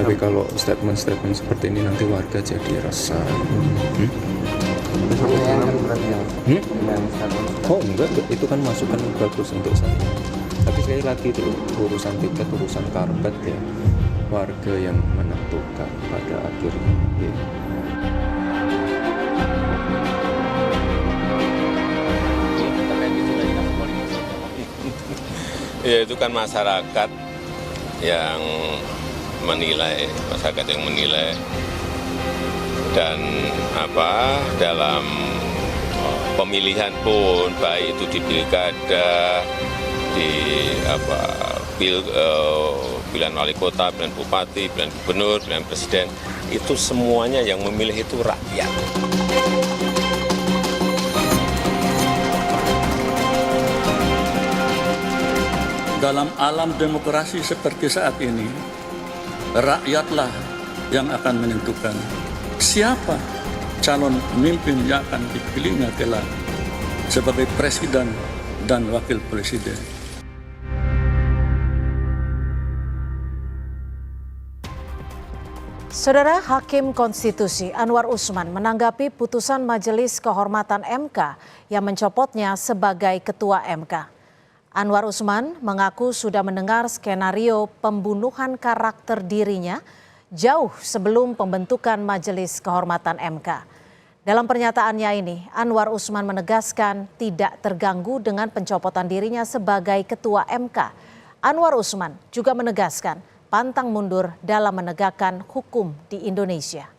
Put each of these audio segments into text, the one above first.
Tapi kalau statement-statement seperti ini nanti warga jadi resah. Oh enggak, itu kan masukan bagus untuk saya. Tapi sekali lagi itu urusan tiket, urusan karpet ya, warga yang menentukan pada akhirnya. Ya. Ya itu kan masyarakat yang menilai, dan dalam pemilihan pun baik itu di pilkada, di pilihan wali kota, pilihan bupati, pilihan gubernur, pilihan presiden, itu semuanya yang memilih itu rakyat. Dalam alam demokrasi seperti saat ini, rakyatlah yang akan menentukan siapa calon pemimpin yang akan dipilihnya kelak sebagai presiden dan wakil presiden. Saudara Hakim Konstitusi Anwar Usman menanggapi putusan Majelis Kehormatan MK yang mencopotnya sebagai Ketua MK. Anwar Usman mengaku sudah mendengar skenario pembunuhan karakter dirinya jauh sebelum pembentukan Majelis Kehormatan MK. Dalam pernyataannya ini, Anwar Usman menegaskan tidak terganggu dengan pencopotan dirinya sebagai Ketua MK. Anwar Usman juga menegaskan pantang mundur dalam menegakkan hukum di Indonesia.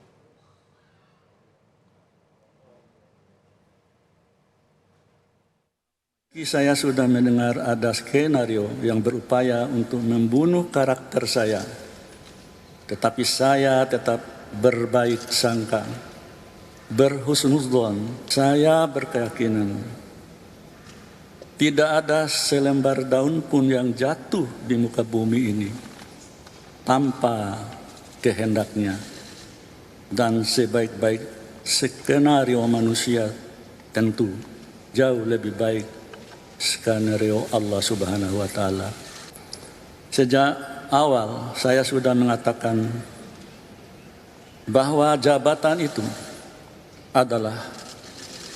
Saya sudah mendengar ada skenario yang berupaya untuk membunuh karakter saya. Tetapi saya tetap berbaik sangka, berhusnudzon. Saya berkeyakinan tidak ada selembar daun pun yang jatuh di muka bumi ini tanpa kehendaknya. Dan sebaik-baik skenario manusia tentu jauh lebih baik skenario Allah Subhanahu wa Ta'ala. Sejak awal saya sudah mengatakan bahwa jabatan itu adalah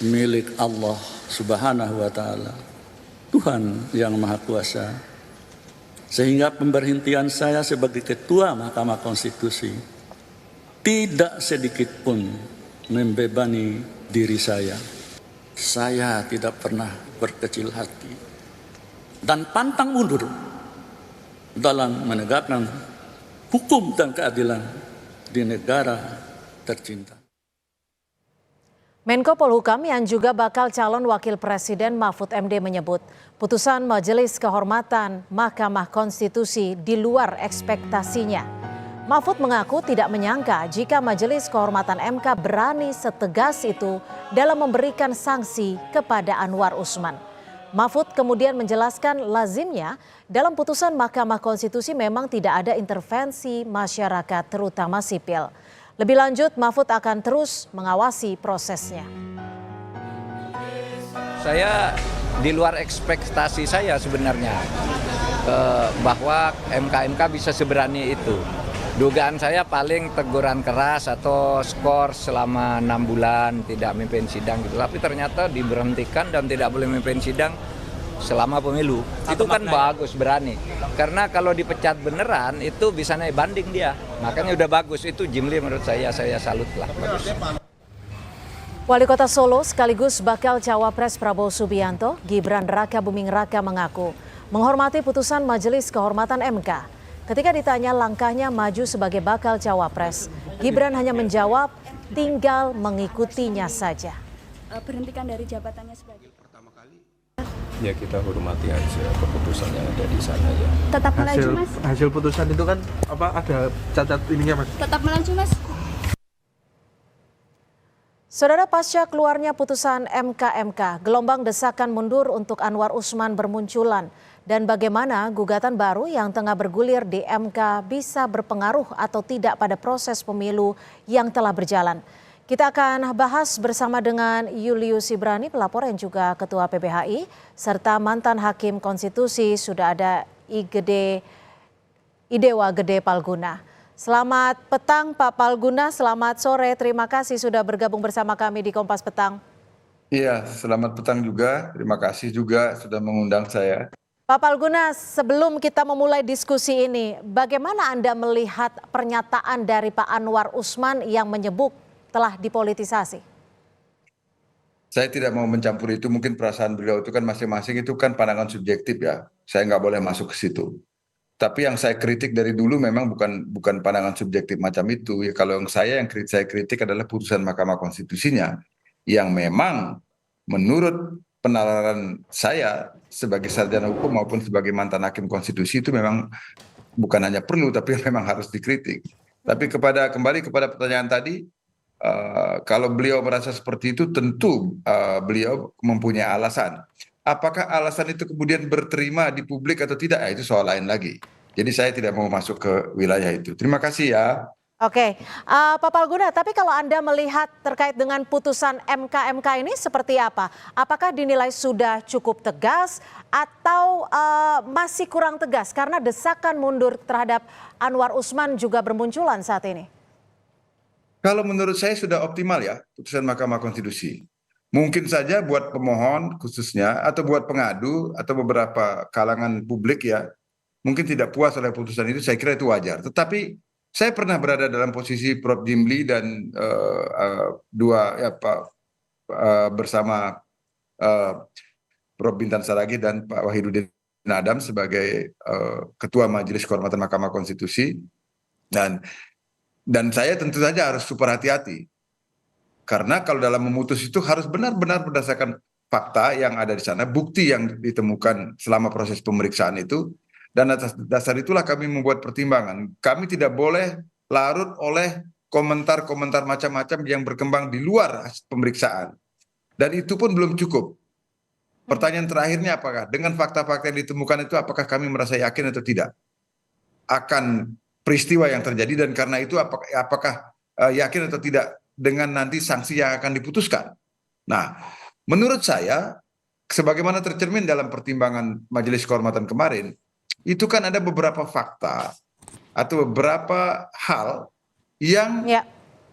milik Allah Subhanahu wa Ta'ala, Tuhan yang Maha Kuasa. Sehingga pemberhentian saya sebagai Ketua Mahkamah Konstitusi tidak sedikit pun membebani diri saya. Saya tidak pernah berkecil hati dan pantang mundur dalam menegakkan hukum dan keadilan di negara tercinta. Menko Polhukam yang juga bakal calon wakil presiden Mahfud MD menyebut putusan Majelis Kehormatan Mahkamah Konstitusi di luar ekspektasinya. Mahfud mengaku tidak menyangka jika Majelis Kehormatan MK berani setegas itu dalam memberikan sanksi kepada Anwar Usman. Mahfud kemudian menjelaskan lazimnya dalam putusan Mahkamah Konstitusi memang tidak ada intervensi masyarakat terutama sipil. Lebih lanjut, Mahfud akan terus mengawasi prosesnya. Saya di luar ekspektasi saya sebenarnya bahwa MK bisa seberani itu. Dugaan saya paling teguran keras atau skor selama 6 bulan tidak memimpin sidang gitu. Tapi ternyata diberhentikan dan tidak boleh memimpin sidang selama pemilu. Itu kan bagus, berani. Karena kalau dipecat beneran itu bisa naik banding dia. Makanya udah bagus, itu Jimli menurut saya salut lah. Bagus. Wali Kota Solo sekaligus bakal cawapres Prabowo Subianto, Gibran Rakabuming Raka mengaku menghormati putusan Majelis Kehormatan MK. Ketika ditanya langkahnya maju sebagai bakal cawapres, Gibran hanya menjawab tinggal mengikutinya saja. Berhentikan dari jabatannya sebagai Pertama kali ya kita hormati aja keputusan yang ada di sana ya. tetap melaju mas. Hasil putusan itu kan ada cacat ininya mas. Tetap melaju mas. Saudara, pasca keluarnya putusan MK, gelombang desakan mundur untuk Anwar Usman bermunculan. Dan bagaimana gugatan baru yang tengah bergulir di MK bisa berpengaruh atau tidak pada proses pemilu yang telah berjalan. Kita akan bahas bersama dengan Julius Ibrani, pelapor yang juga Ketua PBHI, serta mantan Hakim Konstitusi, sudah ada Idewa Gede Palguna. Selamat petang Pak Palguna, selamat sore. Terima kasih sudah bergabung bersama kami di Kompas Petang. Iya, selamat petang juga. Terima kasih juga sudah mengundang saya. Pak Palguna, sebelum kita memulai diskusi ini, bagaimana Anda melihat pernyataan dari Pak Anwar Usman yang menyebut telah dipolitisasi? Saya tidak mau mencampur itu, mungkin perasaan beliau itu kan masing-masing itu kan pandangan subjektif ya. Saya nggak boleh masuk ke situ. Tapi yang saya kritik dari dulu memang bukan pandangan subjektif macam itu. Ya, kalau saya kritik adalah putusan Mahkamah Konstitusinya yang memang menurut penalaran saya sebagai sarjana hukum maupun sebagai mantan hakim konstitusi itu memang bukan hanya perlu tapi memang harus dikritik. Tapi kembali kepada pertanyaan tadi, kalau beliau merasa seperti itu tentu beliau mempunyai alasan. Apakah alasan itu kemudian berterima di publik atau tidak? Itu soal lain lagi. Jadi saya tidak mau masuk ke wilayah itu. Terima kasih ya. Oke, Pak Palguna, tapi kalau Anda melihat terkait dengan putusan MK ini seperti apa? Apakah dinilai sudah cukup tegas atau masih kurang tegas? Karena desakan mundur terhadap Anwar Usman juga bermunculan saat ini. Kalau menurut saya sudah optimal ya putusan Mahkamah Konstitusi. Mungkin saja buat pemohon khususnya atau buat pengadu atau beberapa kalangan publik ya mungkin tidak puas oleh putusan itu, saya kira itu wajar. Tetapi saya pernah berada dalam posisi Prof. Jimli dan bersama Prof. Bintan Saragih dan Pak Wahidudin Adam sebagai Ketua Majelis Kehormatan Mahkamah Konstitusi, dan saya tentu saja harus super hati-hati. Karena kalau dalam memutus itu harus benar-benar berdasarkan fakta yang ada di sana, bukti yang ditemukan selama proses pemeriksaan itu, dan atas dasar itulah kami membuat pertimbangan. Kami tidak boleh larut oleh komentar-komentar macam-macam yang berkembang di luar pemeriksaan. Dan itu pun belum cukup. Pertanyaan terakhirnya apakah dengan fakta-fakta yang ditemukan itu apakah kami merasa yakin atau tidak akan peristiwa yang terjadi, dan karena itu apakah yakin atau tidak dengan nanti sanksi yang akan diputuskan. Nah, menurut saya, sebagaimana tercermin dalam pertimbangan Majelis Kehormatan kemarin, itu kan ada beberapa fakta atau beberapa hal yang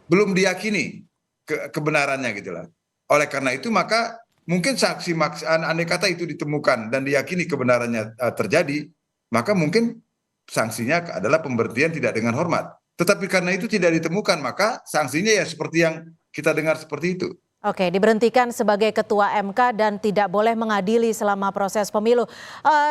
belum diyakini kebenarannya gitu lah. Oleh karena itu maka mungkin saksi andai kata itu ditemukan dan diyakini kebenarannya terjadi, maka mungkin sanksinya adalah pemberhentian tidak dengan hormat. Tetapi karena itu tidak ditemukan, maka sanksinya ya seperti yang kita dengar seperti itu. Oke, diberhentikan sebagai Ketua MK dan tidak boleh mengadili selama proses pemilu.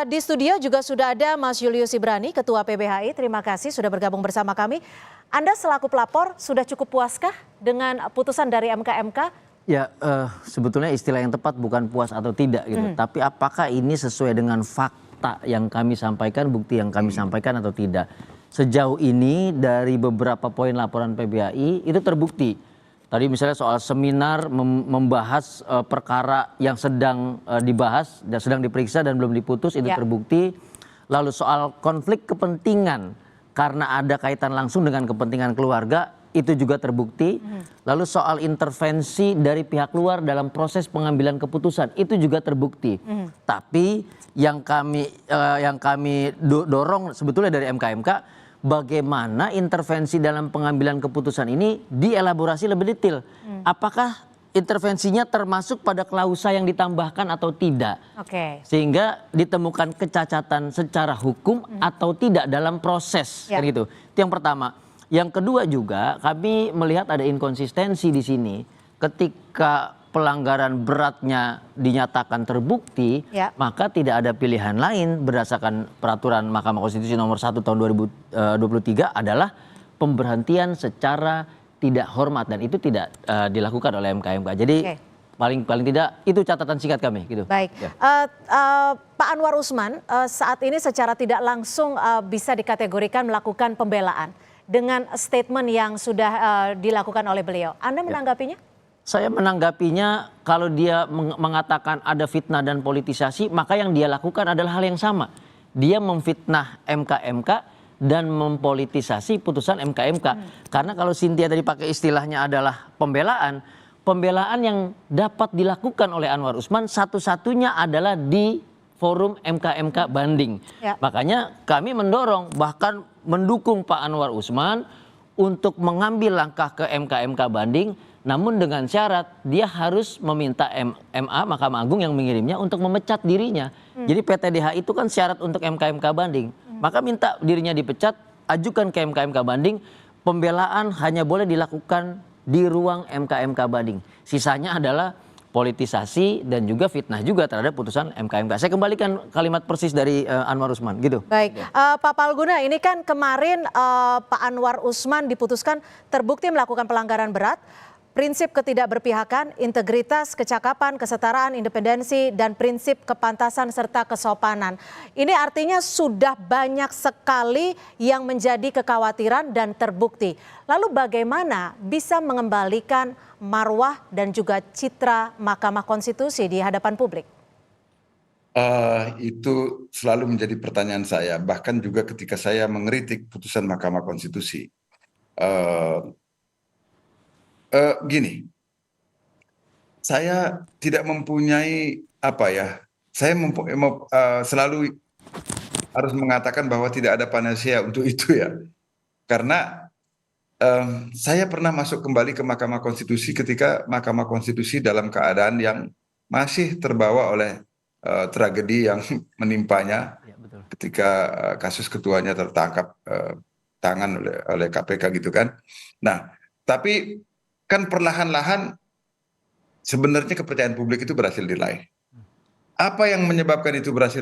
Di studio juga sudah ada Mas Julius Ibrani, Ketua PBHI. Terima kasih sudah bergabung bersama kami. Anda selaku pelapor sudah cukup puaskah dengan putusan dari MK? Ya, sebetulnya istilah yang tepat bukan puas atau tidak gitu. Tapi apakah ini sesuai dengan fakta yang kami sampaikan, bukti yang kami sampaikan atau tidak? Sejauh ini dari beberapa poin laporan PBHI itu terbukti. Tadi misalnya soal seminar membahas perkara yang sedang dibahas dan sedang diperiksa dan belum diputus itu terbukti. Lalu soal konflik kepentingan karena ada kaitan langsung dengan kepentingan keluarga itu juga terbukti. Lalu soal intervensi dari pihak luar dalam proses pengambilan keputusan itu juga terbukti. Tapi yang kami dorong sebetulnya dari MK, bagaimana intervensi dalam pengambilan keputusan ini dielaborasi lebih detail. Apakah intervensinya termasuk pada klausa yang ditambahkan atau tidak? Sehingga ditemukan kecacatan secara hukum atau tidak dalam proses. Kan gitu. Itu yang pertama. Yang kedua juga kami melihat ada inkonsistensi di sini. Ketika pelanggaran beratnya dinyatakan terbukti, maka tidak ada pilihan lain berdasarkan peraturan Mahkamah Konstitusi nomor 1 tahun 2023 adalah pemberhentian secara tidak hormat, dan itu tidak dilakukan oleh MK. Jadi paling tidak itu catatan singkat kami gitu. Baik. Pak Anwar Usman saat ini secara tidak langsung bisa dikategorikan melakukan pembelaan dengan statement yang sudah dilakukan oleh beliau. Anda menanggapinya? Saya menanggapinya kalau dia mengatakan ada fitnah dan politisasi, maka yang dia lakukan adalah hal yang sama. Dia memfitnah MK dan mempolitisasi putusan MK. Karena kalau Cynthia tadi pakai istilahnya adalah pembelaan yang dapat dilakukan oleh Anwar Usman satu-satunya adalah di forum MK banding. Makanya kami mendorong, bahkan mendukung Pak Anwar Usman untuk mengambil langkah ke MK banding, namun dengan syarat dia harus meminta MA, Mahkamah Agung yang mengirimnya untuk memecat dirinya. Jadi PTDH itu kan syarat untuk MK banding. Maka minta dirinya dipecat, ajukan ke MK banding, pembelaan hanya boleh dilakukan di ruang MK banding. Sisanya adalah politisasi dan juga fitnah juga terhadap putusan MK. Saya kembalikan kalimat persis dari Anwar Usman, gitu. Baik, Pak Palguna, ini kan kemarin Pak Anwar Usman diputuskan terbukti melakukan pelanggaran berat, prinsip ketidakberpihakan, integritas, kecakapan, kesetaraan, independensi, dan prinsip kepantasan serta kesopanan. Ini artinya sudah banyak sekali yang menjadi kekhawatiran dan terbukti. Lalu bagaimana bisa mengembalikan marwah dan juga citra Mahkamah Konstitusi di hadapan publik? Itu selalu menjadi pertanyaan saya, bahkan juga ketika saya mengkritik putusan Mahkamah Konstitusi. Gini, saya tidak mempunyai saya selalu harus mengatakan bahwa tidak ada panacea untuk itu ya, karena saya pernah masuk kembali ke Mahkamah Konstitusi ketika Mahkamah Konstitusi dalam keadaan yang masih terbawa oleh tragedi yang menimpanya ketika kasus ketuanya tertangkap tangan oleh KPK gitu kan. Nah, tapi kan perlahan-lahan sebenarnya kepercayaan publik itu berhasil diraih. Apa yang menyebabkan itu berhasil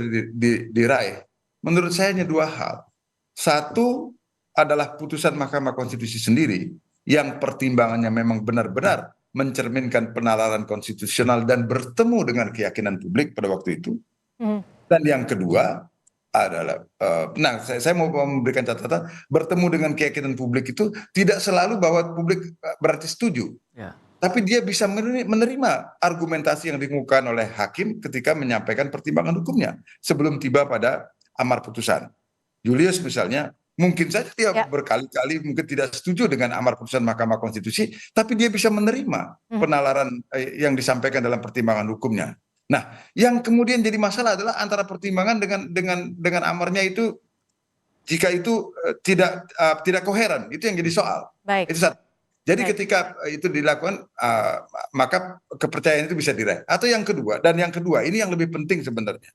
diraih? Menurut saya hanya dua hal. Satu adalah putusan Mahkamah Konstitusi sendiri yang pertimbangannya memang benar-benar mencerminkan penalaran konstitusional dan bertemu dengan keyakinan publik pada waktu itu. Dan yang kedua adalah, saya mau memberikan catatan, bertemu dengan keyakinan publik itu tidak selalu bahwa publik berarti setuju. Ya. Tapi dia bisa menerima argumentasi yang dikemukakan oleh hakim ketika menyampaikan pertimbangan hukumnya sebelum tiba pada amar putusan. Julius misalnya, mungkin saja dia berkali-kali mungkin tidak setuju dengan amar putusan Mahkamah Konstitusi, tapi dia bisa menerima penalaran yang disampaikan dalam pertimbangan hukumnya. Nah, yang kemudian jadi masalah adalah antara pertimbangan dengan amarnya itu, jika itu tidak koheren, itu yang jadi soal. Baik. Itu satu. Jadi ketika itu dilakukan, maka kepercayaan itu bisa diraih. Atau yang kedua, ini yang lebih penting sebenarnya,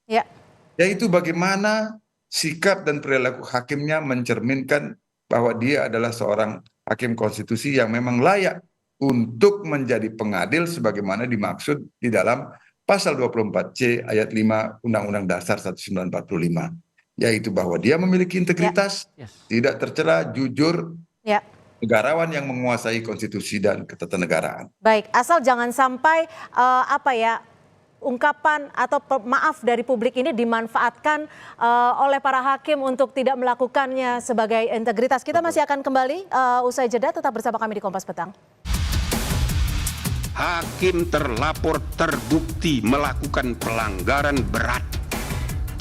yaitu bagaimana sikap dan perilaku hakimnya mencerminkan bahwa dia adalah seorang hakim konstitusi yang memang layak untuk menjadi pengadil sebagaimana dimaksud di dalam Pasal 24C ayat 5 Undang-Undang Dasar 1945, yaitu bahwa dia memiliki integritas, tidak tercela, jujur, negarawan yang menguasai konstitusi dan ketatanegaraan. Baik, asal jangan sampai ungkapan atau maaf dari publik ini dimanfaatkan oleh para hakim untuk tidak melakukannya sebagai integritas. Kita masih akan kembali usai jeda, tetap bersama kami di Kompas Petang. Hakim terlapor terbukti melakukan pelanggaran berat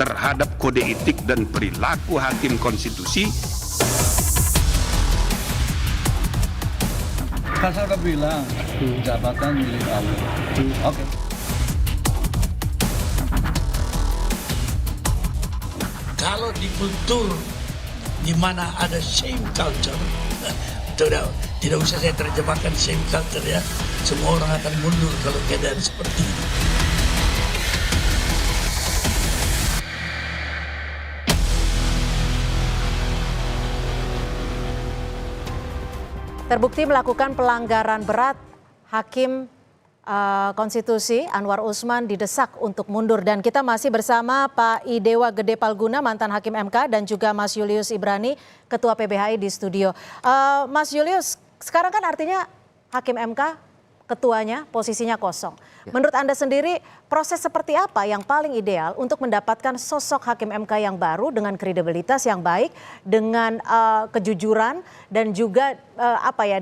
terhadap kode etik dan perilaku hakim konstitusi. Kan saya udah bilang, jabatan milik Allah. Oke. Kalau di kultur di mana ada shame culture, tidak usah saya terjemahkan shame culture ya. Semua orang akan mundur kalau keadaan seperti ini. Terbukti melakukan pelanggaran berat, Hakim Konstitusi Anwar Usman didesak untuk mundur. Dan kita masih bersama Pak Idewa Gede Palguna, mantan Hakim MK, dan juga Mas Julius Ibrani, Ketua PBHI di studio. Mas Julius, sekarang kan artinya Hakim MK ketuanya posisinya kosong. Menurut Anda sendiri, proses seperti apa yang paling ideal untuk mendapatkan sosok Hakim MK yang baru dengan kredibilitas yang baik, dengan kejujuran dan juga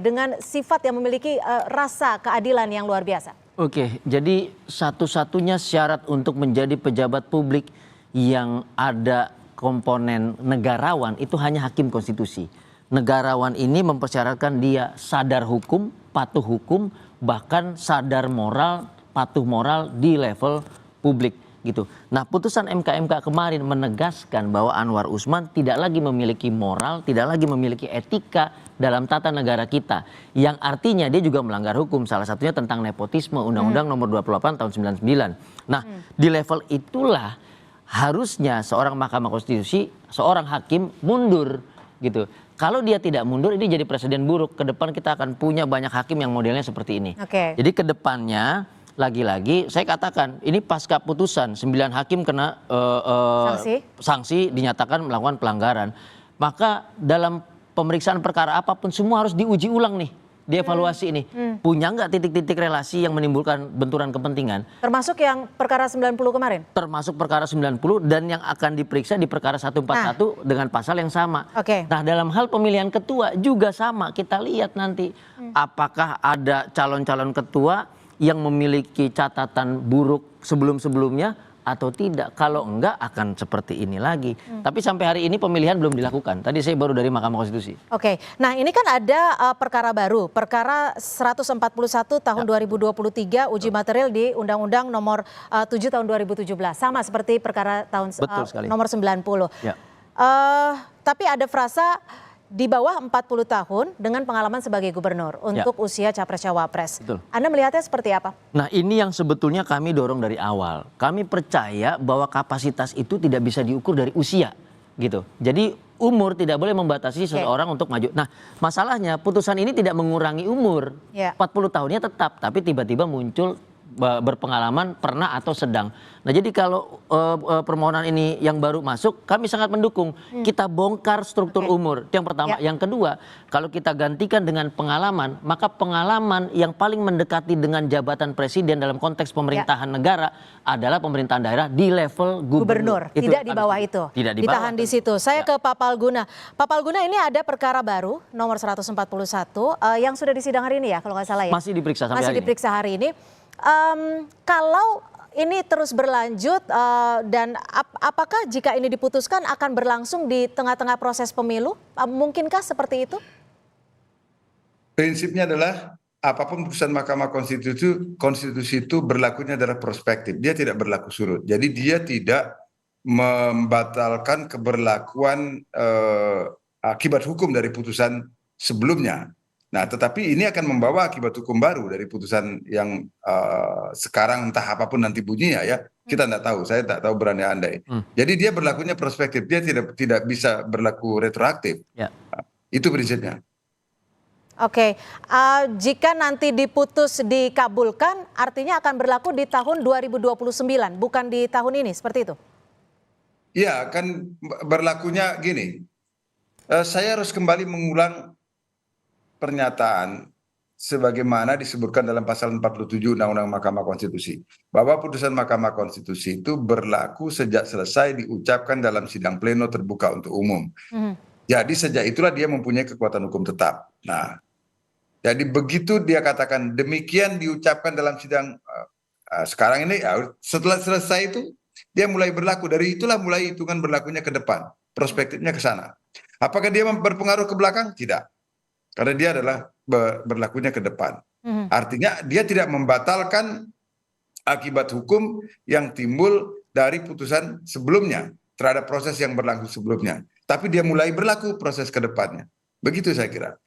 dengan sifat yang memiliki rasa keadilan yang luar biasa? Oke, jadi satu-satunya syarat untuk menjadi pejabat publik yang ada komponen negarawan itu hanya hakim konstitusi. Negarawan ini mempersyaratkan dia sadar hukum, patuh hukum, bahkan sadar moral, patuh moral di level publik. gitu. Nah, putusan MK kemarin menegaskan bahwa Anwar Usman tidak lagi memiliki moral, tidak lagi memiliki etika dalam tata negara kita. Yang artinya dia juga melanggar hukum, salah satunya tentang nepotisme, Undang-Undang nomor 28 tahun 99. Nah, di level itulah harusnya seorang Mahkamah Konstitusi, seorang hakim mundur gitu. Kalau dia tidak mundur, ini jadi presiden buruk. Ke depan kita akan punya banyak hakim yang modelnya seperti ini. Jadi ke depannya lagi-lagi saya katakan ini pasca putusan 9 hakim kena sanksi dinyatakan melakukan pelanggaran. Maka dalam pemeriksaan perkara apapun semua harus diuji ulang nih, dievaluasi ini. Punya nggak titik-titik relasi yang menimbulkan benturan kepentingan? Termasuk yang perkara 90 kemarin? Termasuk perkara 90 dan yang akan diperiksa di perkara 141 dengan pasal yang sama. Nah, dalam hal pemilihan ketua juga sama. Kita lihat nanti apakah ada calon-calon ketua yang memiliki catatan buruk sebelum-sebelumnya atau tidak. Kalau enggak akan seperti ini lagi. Tapi sampai hari ini pemilihan belum dilakukan. Tadi saya baru dari Mahkamah Konstitusi. Nah ini kan ada perkara baru, perkara 141 tahun 2023 uji material di Undang-Undang nomor 7 tahun 2017. Sama seperti perkara tahun nomor 90. Tapi ada frasa di bawah 40 tahun dengan pengalaman sebagai gubernur untuk usia capres-cawapres. Anda melihatnya seperti apa? Nah, ini yang sebetulnya kami dorong dari awal. Kami percaya bahwa kapasitas itu tidak bisa diukur dari usia gitu. Jadi umur tidak boleh membatasi seseorang untuk maju. Nah, masalahnya putusan ini tidak mengurangi umur. 40 tahunnya tetap, tapi tiba-tiba muncul berpengalaman, pernah atau sedang. Nah, jadi kalau permohonan ini yang baru masuk, kami sangat mendukung. Kita bongkar struktur umur. Itu yang pertama. Yang kedua, kalau kita gantikan dengan pengalaman, maka pengalaman yang paling mendekati dengan jabatan presiden dalam konteks pemerintahan negara adalah pemerintahan daerah di level gubernur. Tidak di bawah itu. Tidak di bawah. Ditahan di situ. Saya ke Pak Palguna. Pak Palguna, ini ada perkara baru nomor 141 yang sudah disidang hari ini ya, kalau nggak salah ya. Masih diperiksa sampai Masih diperiksa hari ini. Kalau ini terus berlanjut dan apakah jika ini diputuskan akan berlangsung di tengah-tengah proses pemilu? Mungkinkah seperti itu? Prinsipnya adalah apapun putusan Mahkamah Konstitusi itu berlakunya adalah prospektif. Dia tidak berlaku surut. Jadi dia tidak membatalkan keberlakuan akibat hukum dari putusan sebelumnya. Nah, tetapi ini akan membawa akibat hukum baru dari putusan yang sekarang entah apapun nanti bunyinya ya. Kita tidak tahu, saya tak tahu berandai-andai. Jadi dia berlakunya prospektif, dia tidak bisa berlaku retroaktif. Itu prinsipnya. Jika nanti diputus dikabulkan, artinya akan berlaku di tahun 2029, bukan di tahun ini, seperti itu? Iya, kan berlakunya gini. Saya harus kembali mengulang pernyataan sebagaimana disebutkan dalam pasal 47 Undang-Undang Mahkamah Konstitusi, bahwa putusan Mahkamah Konstitusi itu berlaku sejak selesai diucapkan dalam sidang pleno terbuka untuk umum. Jadi sejak itulah dia mempunyai kekuatan hukum tetap. Nah, jadi begitu dia katakan demikian diucapkan dalam sidang sekarang ini, setelah selesai itu dia mulai berlaku. Dari itulah mulai hitungan berlakunya ke depan, prospektifnya ke sana. Apakah dia berpengaruh ke belakang? Tidak. Karena dia adalah berlakunya ke depan. Artinya dia tidak membatalkan akibat hukum yang timbul dari putusan sebelumnya terhadap proses yang berlangsung sebelumnya. Tapi dia mulai berlaku proses ke depannya. Begitu saya kira.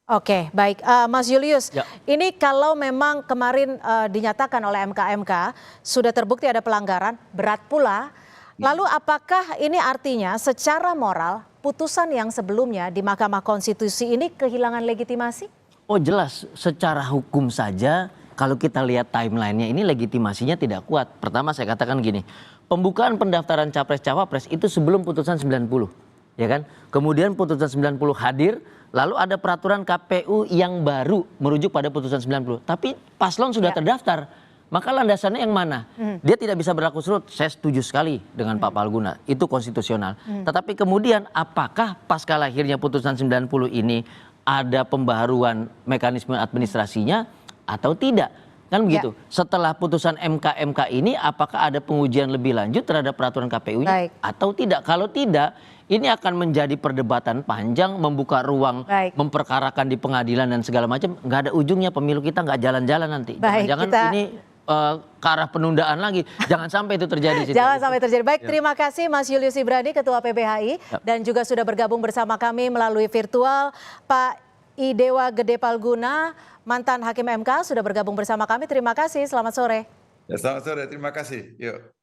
Baik. Mas Julius, ini kalau memang kemarin dinyatakan oleh MK sudah terbukti ada pelanggaran, berat pula. Lalu apakah ini artinya secara moral putusan yang sebelumnya di Mahkamah Konstitusi ini kehilangan legitimasi? Oh jelas, secara hukum saja kalau kita lihat timelinenya ini legitimasinya tidak kuat. Pertama saya katakan gini, pembukaan pendaftaran capres-cawapres itu sebelum putusan 90, ya kan? Kemudian putusan 90 hadir, lalu ada peraturan KPU yang baru merujuk pada putusan 90. Tapi paslon sudah terdaftar. Maka landasannya yang mana? Dia tidak bisa berlaku surut. Saya setuju sekali dengan Pak Palguna. Itu konstitusional. Tetapi kemudian apakah pasca lahirnya putusan 90 ini ada pembaharuan mekanisme administrasinya atau tidak? Kan begitu. Setelah putusan MK ini apakah ada pengujian lebih lanjut terhadap peraturan KPU-nya atau tidak? Kalau tidak, ini akan menjadi perdebatan panjang, membuka ruang memperkarakan di pengadilan dan segala macam. Nggak ada ujungnya, pemilu kita nggak jalan-jalan nanti. Jangan-jangan ini ke arah penundaan lagi. Jangan sampai itu terjadi. Jangan sampai terjadi. Baik, terima kasih Mas Julius Ibrani, Ketua PBHI, dan juga sudah bergabung bersama kami melalui virtual. Pak Idewa Gede Palguna, mantan Hakim MK, sudah bergabung bersama kami. Terima kasih, selamat sore. Ya, selamat sore, terima kasih. Yuk.